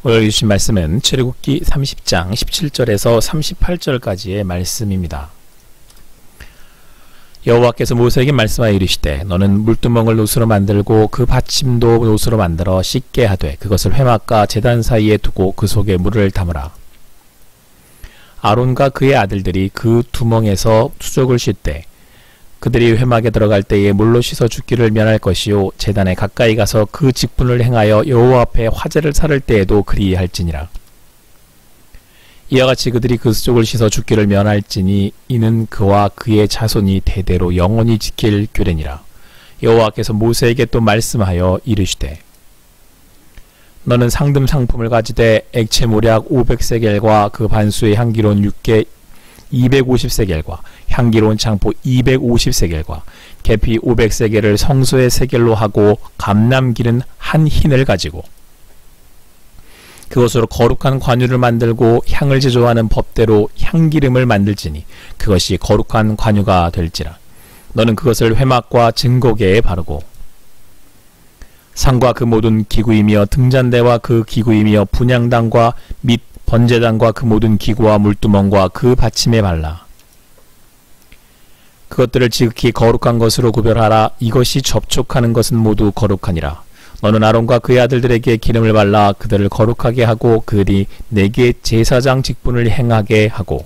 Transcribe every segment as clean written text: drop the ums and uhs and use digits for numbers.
오늘 주신 말씀은 출애굽기 30장 17절에서 38절까지의 말씀입니다. 여호와께서 모세에게 말씀하여 이르시되 너는 물두멍을 노수로 만들고 그 받침도 노수로 만들어 씻게 하되 그것을 회막과 제단 사이에 두고 그 속에 물을 담으라. 아론과 그의 아들들이 그 두멍에서 수족을 씻되 그들이 회막에 들어갈 때에 물로 씻어 죽기를 면할 것이요 제단에 가까이 가서 그 직분을 행하여 여호와 앞에 화제를 살을 때에도 그리할지니라. 이와 같이 그들이 그 수족을 씻어 죽기를 면할지니 이는 그와 그의 자손이 대대로 영원히 지킬 규례니라. 여호와께서 모세에게 또 말씀하여 이르시되 너는 상금 상품을 가지되 액체 모략 500세겔과 그 반수의 향기로운 육개 250세겔과 향기로운 창포 250세겔과 계피 500세겔을 성소의 세겔로 하고 감람기름 한 흰을 가지고 그것으로 거룩한 관유를 만들고 향을 제조하는 법대로 향기름을 만들지니 그것이 거룩한 관유가 될지라. 너는 그것을 회막과 증거계에 바르고 상과 그 모든 기구이며 등잔대와 그 기구이며 분향단과 및 번제단과 그 모든 기구와 물두멍과 그 받침에 발라. 그것들을 지극히 거룩한 것으로 구별하라. 이것이 접촉하는 것은 모두 거룩하니라. 너는 아론과 그의 아들들에게 기름을 발라 그들을 거룩하게 하고 그들이 내게 제사장 직분을 행하게 하고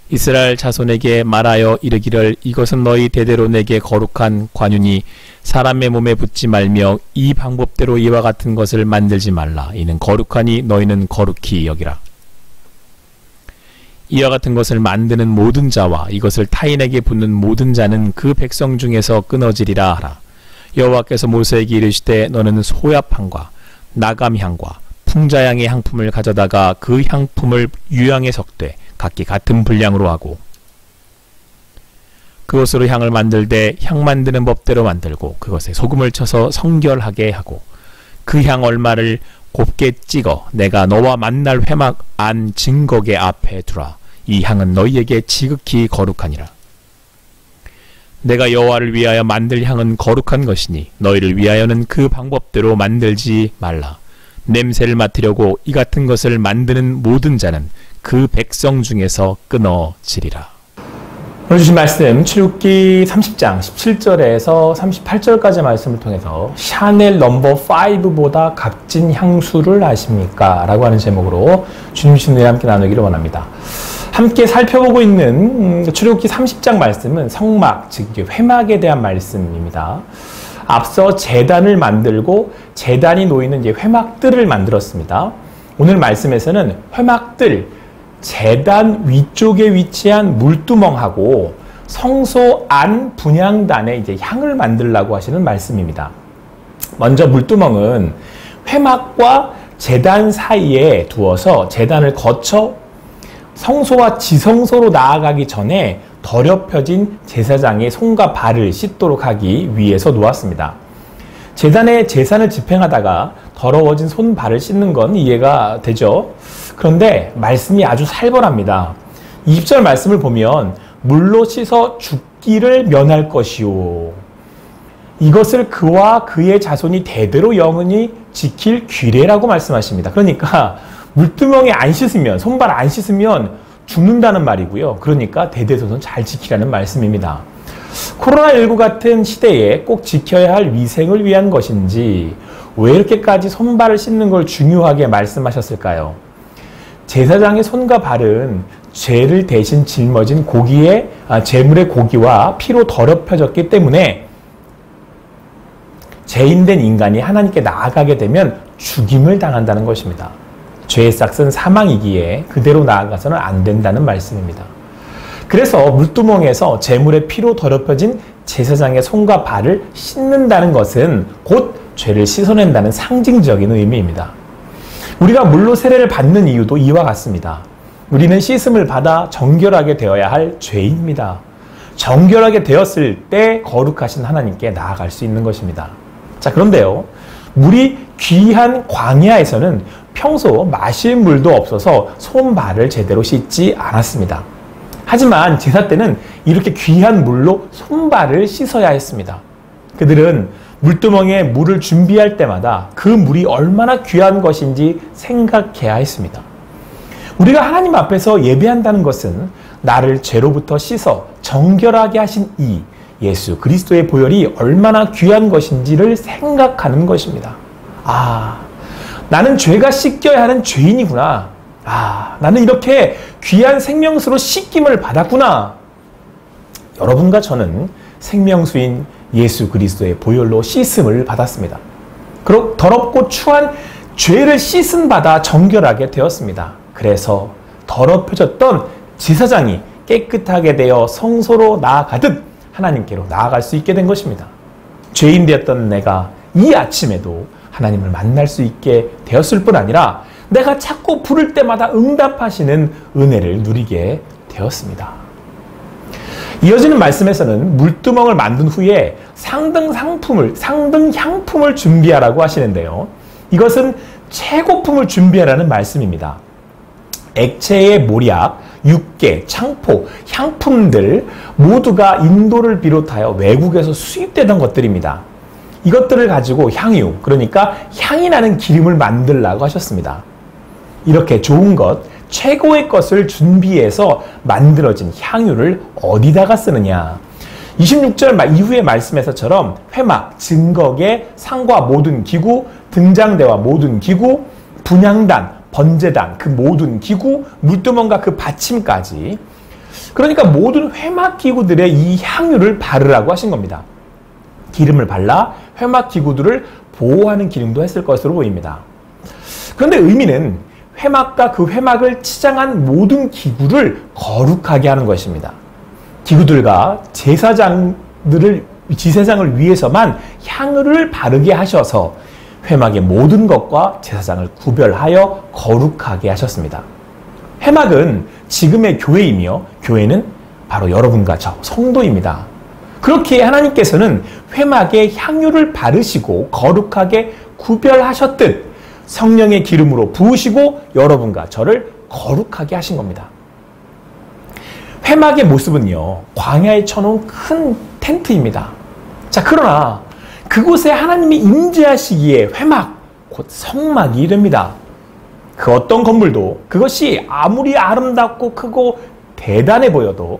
이스라엘 자손에게 말하여 이르기를 이것은 너희 대대로 내게 거룩한 관유니 사람의 몸에 붙지 말며 이 방법대로 이와 같은 것을 만들지 말라. 이는 거룩하니 너희는 거룩히 여기라. 이와 같은 것을 만드는 모든 자와 이것을 타인에게 붓는 모든 자는 그 백성 중에서 끊어지리라 하라. 여호와께서 모세에게 이르시되 너는 소야향과 나감향과 풍자향의 향품을 가져다가 그 향품을 유향에 섞되 각기 같은 분량으로 하고 그것으로 향을 만들되 향 만드는 법대로 만들고 그것에 소금을 쳐서 성결하게 하고 그 향 얼마를 곱게 찍어 내가 너와 만날 회막 안 증거계 앞에 두라. 이 향은 너희에게 지극히 거룩하니라. 내가 여호와를 위하여 만들 향은 거룩한 것이니 너희를 위하여는 그 방법대로 만들지 말라. 냄새를 맡으려고 이 같은 것을 만드는 모든 자는 그 백성 중에서 끊어지리라. 오늘 주신 말씀 출애굽기 30장 17절에서 38절까지 말씀을 통해서 샤넬 넘버 5보다 값진 향수를 아십니까? 라고 하는 제목으로 주님 은혜와 함께 나누기를 원합니다. 함께 살펴보고 있는 출애굽기 30장 말씀은 성막, 즉 회막에 대한 말씀입니다. 앞서 제단을 만들고 제단이 놓이는 회막들을 만들었습니다. 오늘 말씀에서는 회막들, 제단 위쪽에 위치한 물두멍하고 성소 안 분향단에 향을 만들라고 하시는 말씀입니다. 먼저 물두멍은 회막과 제단 사이에 두어서 제단을 거쳐 성소와 지성소로 나아가기 전에 더럽혀진 제사장의 손과 발을 씻도록 하기 위해서 놓았습니다. 제단에 제사를 집행하다가 더러워진 손, 발을 씻는 건 이해가 되죠. 그런데 말씀이 아주 살벌합니다. 20절 말씀을 보면 물로 씻어 죽기를 면할 것이요. 이것을 그와 그의 자손이 대대로 영원히 지킬 규례라고 말씀하십니다. 그러니까 물두멍에 안 씻으면, 손발 안 씻으면 죽는다는 말이고요. 그러니까 대대손손 잘 지키라는 말씀입니다. 코로나19 같은 시대에 꼭 지켜야 할 위생을 위한 것인지 왜 이렇게까지 손발을 씻는 걸 중요하게 말씀하셨을까요? 제사장의 손과 발은 죄를 대신 짊어진 제물의 고기와 피로 더럽혀졌기 때문에 죄인된 인간이 하나님께 나아가게 되면 죽임을 당한다는 것입니다. 죄의 싹은 사망이기에 그대로 나아가서는 안 된다는 말씀입니다. 그래서 물두멍에서 제물의 피로 더럽혀진 제사장의 손과 발을 씻는다는 것은 곧 죄를 씻어낸다는 상징적인 의미입니다. 우리가 물로 세례를 받는 이유도 이와 같습니다. 우리는 씻음을 받아 정결하게 되어야 할 죄인입니다. 정결하게 되었을 때 거룩하신 하나님께 나아갈 수 있는 것입니다. 자, 그런데요, 물이 귀한 광야에서는 평소 마실 물도 없어서 손발을 제대로 씻지 않았습니다. 하지만 제사 때는 이렇게 귀한 물로 손발을 씻어야 했습니다. 그들은 물두멍에 물을 준비할 때마다 그 물이 얼마나 귀한 것인지 생각해야 했습니다. 우리가 하나님 앞에서 예배한다는 것은 나를 죄로부터 씻어 정결하게 하신 이 예수 그리스도의 보혈이 얼마나 귀한 것인지를 생각하는 것입니다. 아, 나는 죄가 씻겨야 하는 죄인이구나. 아, 나는 이렇게 귀한 생명수로 씻김을 받았구나. 여러분과 저는 생명수인 예수 그리스도의 보혈로 씻음을 받았습니다. 그리고 더럽고 추한 죄를 씻음 받아 정결하게 되었습니다. 그래서 더럽혀졌던 제사장이 깨끗하게 되어 성소로 나아가듯 하나님께로 나아갈 수 있게 된 것입니다. 죄인 되었던 내가 이 아침에도 하나님을 만날 수 있게 되었을 뿐 아니라 내가 자꾸 부를 때마다 응답하시는 은혜를 누리게 되었습니다. 이어지는 말씀에서는 물두멍을 만든 후에 상등 향품을 준비하라고 하시는데요. 이것은 최고품을 준비하라는 말씀입니다. 액체의 모략, 육개, 창포, 향품들 모두가 인도를 비롯하여 외국에서 수입되던 것들입니다. 이것들을 가지고 향유, 그러니까 향이 나는 기름을 만들라고 하셨습니다. 이렇게 좋은 것, 최고의 것을 준비해서 만들어진 향유를 어디다가 쓰느냐? 26절 이후의 말씀에서처럼 회막, 증거계, 상과 모든 기구, 등장대와 모든 기구, 분향단, 번제단, 그 모든 기구, 물두멍과 그 받침까지, 그러니까 모든 회막 기구들의 이 향유를 바르라고 하신 겁니다. 기름을 발라 회막 기구들을 보호하는 기능도 했을 것으로 보입니다. 그런데 의미는 회막과 그 회막을 치장한 모든 기구를 거룩하게 하는 것입니다. 기구들과 제사장을 위해서만 향유를 바르게 하셔서 회막의 모든 것과 제사장을 구별하여 거룩하게 하셨습니다. 회막은 지금의 교회이며 교회는 바로 여러분과 저 성도입니다. 그렇게 하나님께서는 회막에 향유를 바르시고 거룩하게 구별하셨듯 성령의 기름으로 부으시고 여러분과 저를 거룩하게 하신 겁니다. 회막의 모습은요, 광야에 쳐놓은 큰 텐트입니다. 자, 그러나 그곳에 하나님이 임재하시기에 회막, 곧 성막이 됩니다. 그 어떤 건물도 그것이 아무리 아름답고 크고 대단해 보여도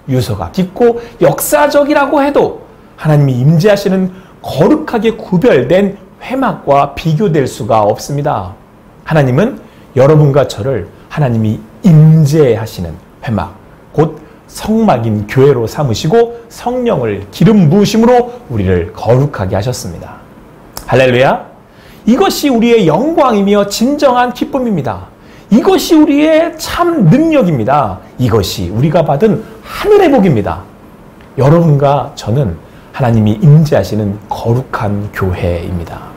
유서가 깊고 역사적이라고 해도 하나님이 임재하시는 거룩하게 구별된 회막과 비교될 수가 없습니다. 하나님은 여러분과 저를 하나님이 임재하시는 회막, 곧 성막인 교회로 삼으시고 성령을 기름 부으심으로 우리를 거룩하게 하셨습니다. 할렐루야! 이것이 우리의 영광이며 진정한 기쁨입니다. 이것이 우리의 참 능력입니다. 이것이 우리가 받은 하늘의 복입니다. 여러분과 저는 하나님이 임재하시는 거룩한 교회입니다.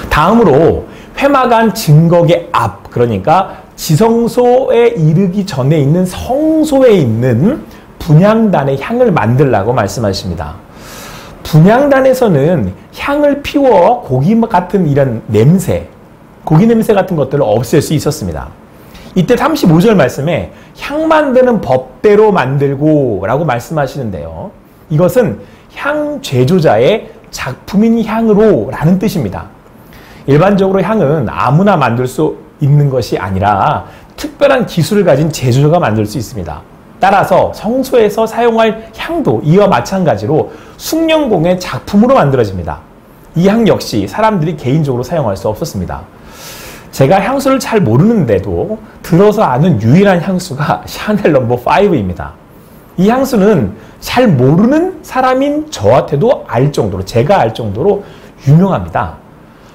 다음으로 회막 안 증거계 앞, 그러니까 지성소에 이르기 전에 있는 성소에 있는 분향단의 향을 만들라고 말씀하십니다. 분향단에서는 향을 피워 고기 같은 이런 냄새, 고기 냄새 같은 것들을 없앨 수 있었습니다. 이때 35절 말씀에 향 만드는 법대로 만들고 라고 말씀하시는데요. 이것은 향 제조자의 작품인 향으로 라는 뜻입니다. 일반적으로 향은 아무나 만들 수 있는 것이 아니라 특별한 기술을 가진 제조자가 만들 수 있습니다. 따라서 성소에서 사용할 향도 이와 마찬가지로 숭늉공의 작품으로 만들어집니다. 이 향 역시 사람들이 개인적으로 사용할 수 없었습니다. 제가 향수를 잘 모르는데도 들어서 아는 유일한 향수가 샤넬 넘버 5입니다. 이 향수는 잘 모르는 사람인 저한테도 알 정도로, 제가 알 정도로 유명합니다.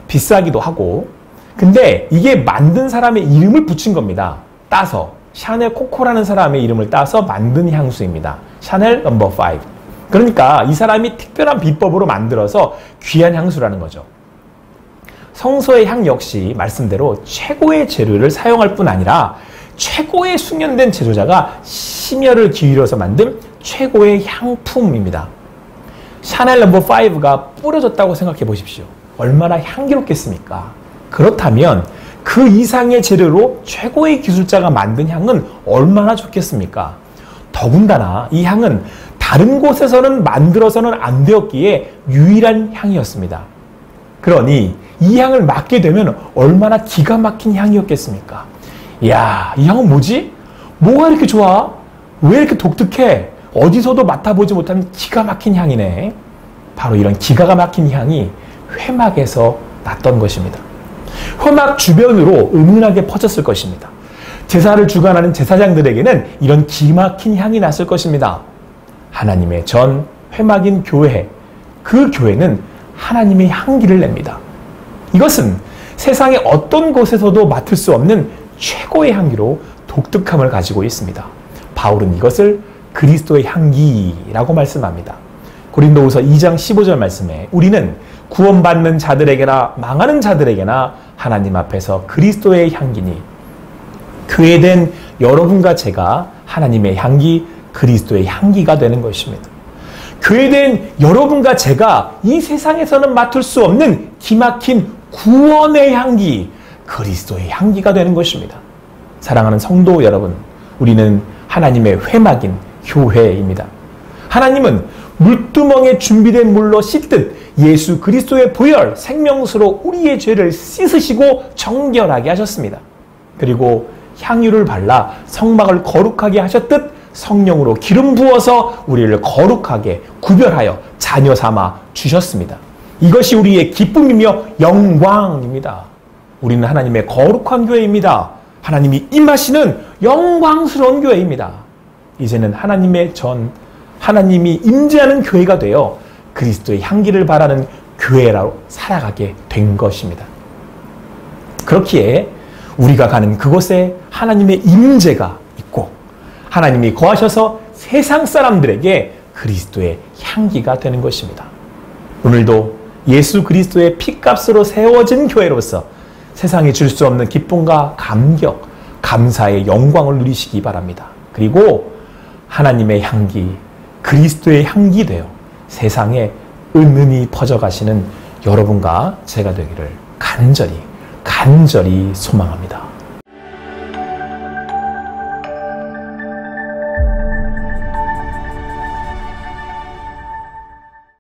비싸기도 하고, 근데 이게 만든 사람의 이름을 붙인 겁니다. 따서 샤넬 코코라는 사람의 이름을 따서 만든 향수입니다. 샤넬 넘버 5. 그러니까 이 사람이 특별한 비법으로 만들어서 귀한 향수라는 거죠. 성소의 향 역시 말씀대로 최고의 재료를 사용할 뿐 아니라 최고의 숙련된 제조자가 심혈을 기울여서 만든 최고의 향품입니다. 샤넬 넘버 5가 뿌려졌다고 생각해 보십시오. 얼마나 향기롭겠습니까? 그렇다면 그 이상의 재료로 최고의 기술자가 만든 향은 얼마나 좋겠습니까? 더군다나 이 향은 다른 곳에서는 만들어서는 안 되었기에 유일한 향이었습니다. 그러니 이 향을 맡게 되면 얼마나 기가 막힌 향이었겠습니까? 이야, 이 향은 뭐지? 뭐가 이렇게 좋아? 왜 이렇게 독특해? 어디서도 맡아보지 못한 기가 막힌 향이네. 바로 이런 기가 막힌 향이 회막에서 났던 것입니다. 회막 주변으로 은은하게 퍼졌을 것입니다. 제사를 주관하는 제사장들에게는 이런 기막힌 향이 났을 것입니다. 하나님의 전 회막인 교회, 그 교회는 하나님의 향기를 냅니다. 이것은 세상의 어떤 곳에서도 맡을 수 없는 최고의 향기로 독특함을 가지고 있습니다. 바울은 이것을 그리스도의 향기라고 말씀합니다. 고린도후서 2장 15절 말씀에 우리는 구원받는 자들에게나 망하는 자들에게나 하나님 앞에서 그리스도의 향기니 교회된 여러분과 제가 하나님의 향기, 그리스도의 향기가 되는 것입니다. 교회된 여러분과 제가 이 세상에서는 맡을 수 없는 기막힌 구원의 향기, 그리스도의 향기가 되는 것입니다. 사랑하는 성도 여러분, 우리는 하나님의 회막인 교회입니다. 하나님은 물두멍에 준비된 물로 씻듯 예수 그리스도의 보혈, 생명수로 우리의 죄를 씻으시고 정결하게 하셨습니다. 그리고 향유를 발라 성막을 거룩하게 하셨듯 성령으로 기름 부어서 우리를 거룩하게 구별하여 자녀 삼아 주셨습니다. 이것이 우리의 기쁨이며 영광입니다. 우리는 하나님의 거룩한 교회입니다. 하나님이 임하시는 영광스러운 교회입니다. 이제는 하나님이 임재하는 교회가 되어 그리스도의 향기를 바라는 교회로 살아가게 된 것입니다. 그렇기에 우리가 가는 그곳에 하나님의 임재가 있고 하나님이 거하셔서 세상 사람들에게 그리스도의 향기가 되는 것입니다. 오늘도 예수 그리스도의 피값으로 세워진 교회로서 세상이 줄 수 없는 기쁨과 감격, 감사의 영광을 누리시기 바랍니다. 그리고 하나님의 향기, 그리스도의 향기 되어 세상에 은은히 퍼져가시는 여러분과 제가 되기를 간절히 소망합니다.